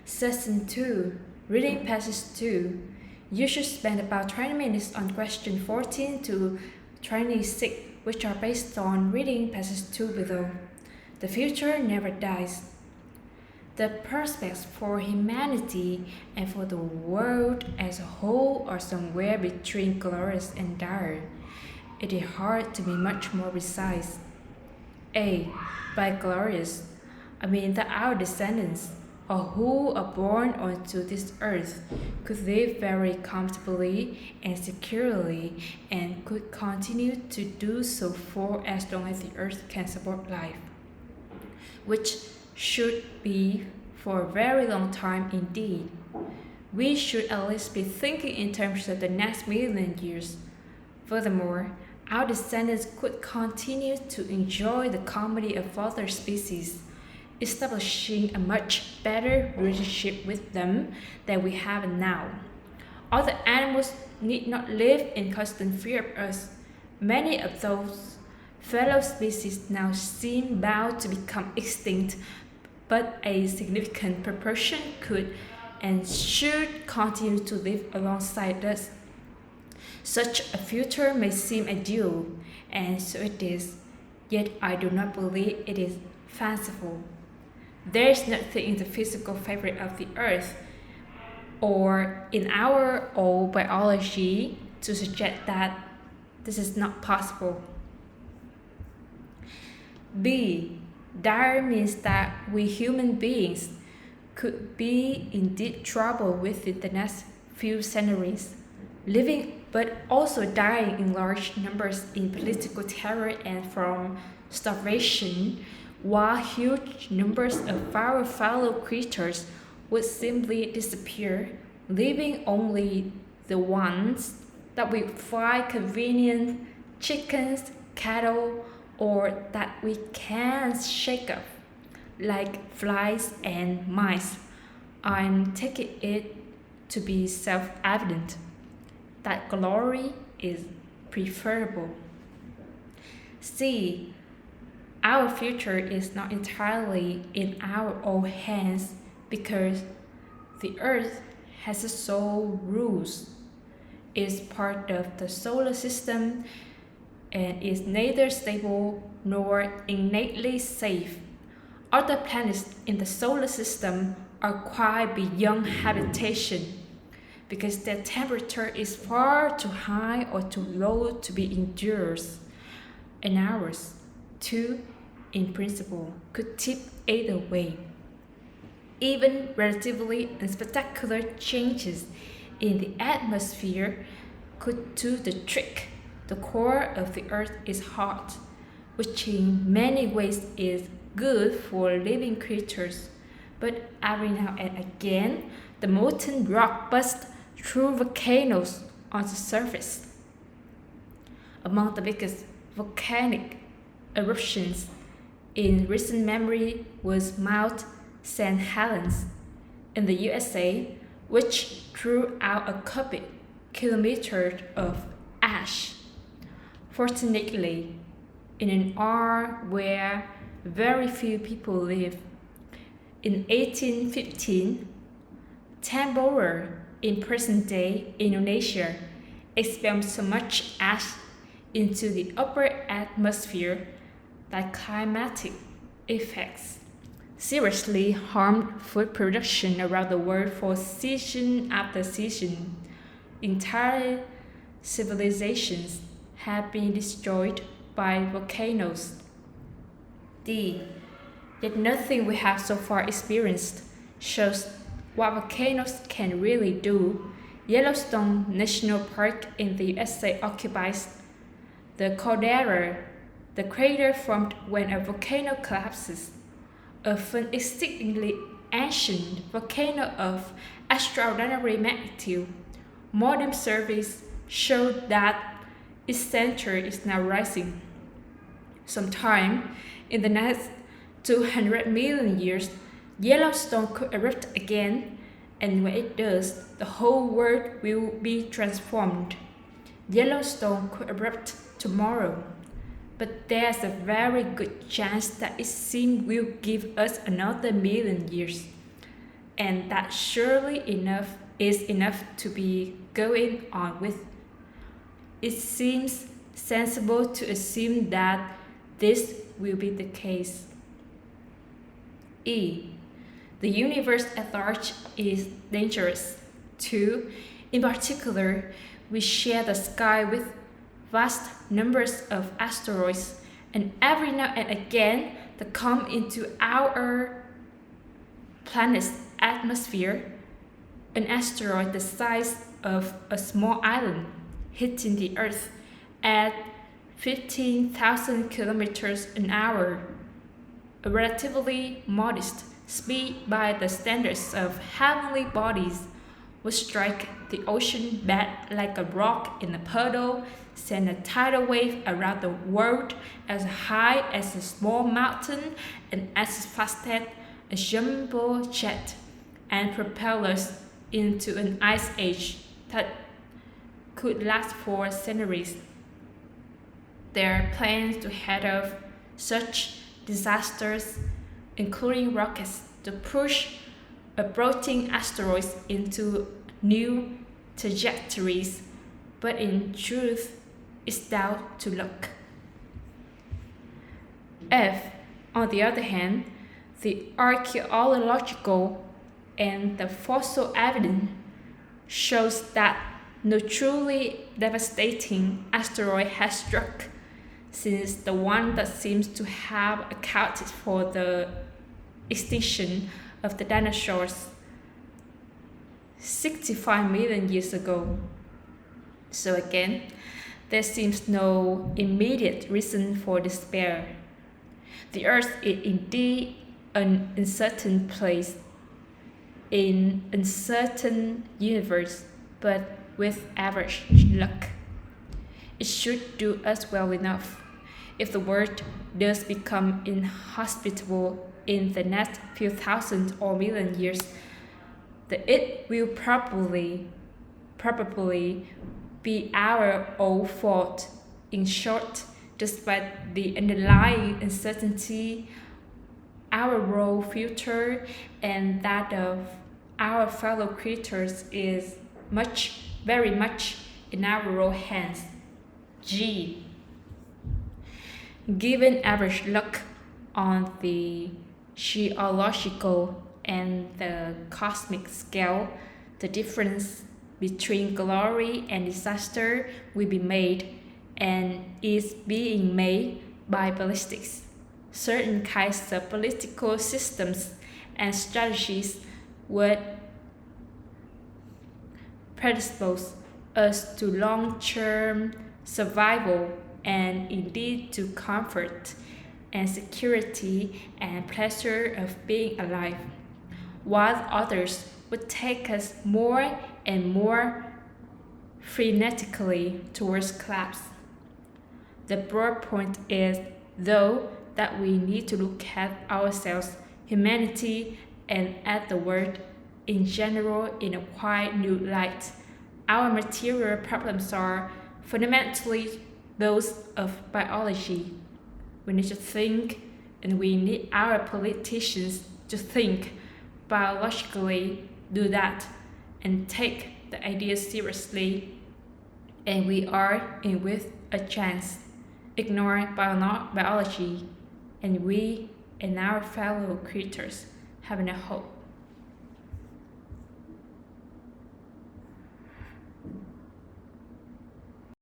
Session 2. Reading Passage 2. You should spend about 20 minutes on question 14 to 26, which are based on reading Passage 2 below. The future never dies. The prospects for humanity and for the world as a whole are somewhere between glorious and dire. It is hard to be much more precise. A. By glorious, I mean that our descendants, or who are born onto this earth, could live very comfortably and securely and could continue to do so for as long as the earth can support life, which should be for a very long time indeed. We should at least be thinking in terms of the next million years. Furthermore, our descendants could continue to enjoy the comedy of other species, establishing a much better relationship with them than we have now. Other animals need not live in constant fear of us. Many of those fellow species now seem bound to become extinct, but a significant proportion could and should continue to live alongside us. Such a future may seem ideal, and so it is, yet I do not believe it is fanciful. There is nothing in the physical fabric of the earth or in our old biology to suggest that this is not possible. B. Dire means that we human beings could be in deep trouble within the next few centuries, living but also dying in large numbers in political terror and from starvation, while huge numbers of our fellow creatures would simply disappear, leaving only the ones that we find convenient, chickens, cattle, or that we can shake up, like flies and mice. I'm taking it to be self-evident that glory is preferable. C. Our future is not entirely in our own hands because the earth has its own rules, is part of the solar system, and is neither stable nor innately safe. Other planets in the solar system are quite beyond habitation because their temperature is far too high or too low to be endured, and ours, too, in principle, could tip either way. Even relatively unspectacular changes in the atmosphere could do the trick. The core of the earth is hot, which in many ways is good for living creatures, but every now and again the molten rock busts through volcanoes on the surface. Among the biggest volcanic eruptions in recent memory was Mount St. Helens in the USA, which threw out a cubic kilometer of ash. Fortunately, in an hour where very few people live. In 1815, Tambora in present-day Indonesia expelled so much ash into the upper atmosphere that climatic effects seriously harmed food production around the world for season after season. Entire civilizations have been destroyed by volcanoes. D. Yet nothing we have so far experienced shows what volcanoes can really do. Yellowstone National Park in the USA occupies the caldera, the crater formed when a volcano collapses. An exceedingly ancient volcano of extraordinary magnitude. Modern surveys show that its center is now rising. Sometime in the next 200 million years, Yellowstone could erupt again, and when it does, the whole world will be transformed. Yellowstone could erupt tomorrow, but there's a very good chance that it soon will give us another million years. and that surely enough is enough to be going on with. It seems sensible to assume that this will be the case. E. The universe at large is dangerous. 2. In particular, we share the sky with vast numbers of asteroids, and every now and again they come into our planet's atmosphere. An asteroid the size of a small island hitting the Earth at 15,000 kilometers an hour, a relatively modest speed by the standards of heavenly bodies, would strike the ocean bed like a rock in a puddle, send a tidal wave around the world as high as a small mountain and as fast as a jumbo jet, and propel us into an ice age that could last for centuries. There are plans to head off such disasters, including rockets, to push approaching asteroids into new trajectories, but in truth, it's down to luck. F. On the other hand, the archaeological and the fossil evidence shows that no truly devastating asteroid has struck, since the one that seems to have accounted for the extinction of the dinosaurs 65 million years ago. So again, there seems no immediate reason for despair. The Earth is indeed an uncertain place in an uncertain universe, but with average luck, it should do us well enough. If the world does become inhospitable in the next few thousand or million years, it will probably be our own fault. In short, despite the underlying uncertainty, our raw future and that of our fellow creatures is very much in our raw hands. G. Given average luck on the geological and the cosmic scale, the difference between glory and disaster will be made, and is being made by ballistics. Certain kinds of political systems and strategies would predispose us to long-term survival and indeed to comfort and security and pleasure of being alive, while others would take us more and more frenetically towards collapse. The broad point is, though, that we need to look at ourselves, humanity, and at the world in general in a quite new light. Our material problems are fundamentally those of biology. We need to think, and we need our politicians to think biologically, do that, and take the idea seriously, and we are in with a chance. Ignore biology, and we and our fellow creatures have no hope.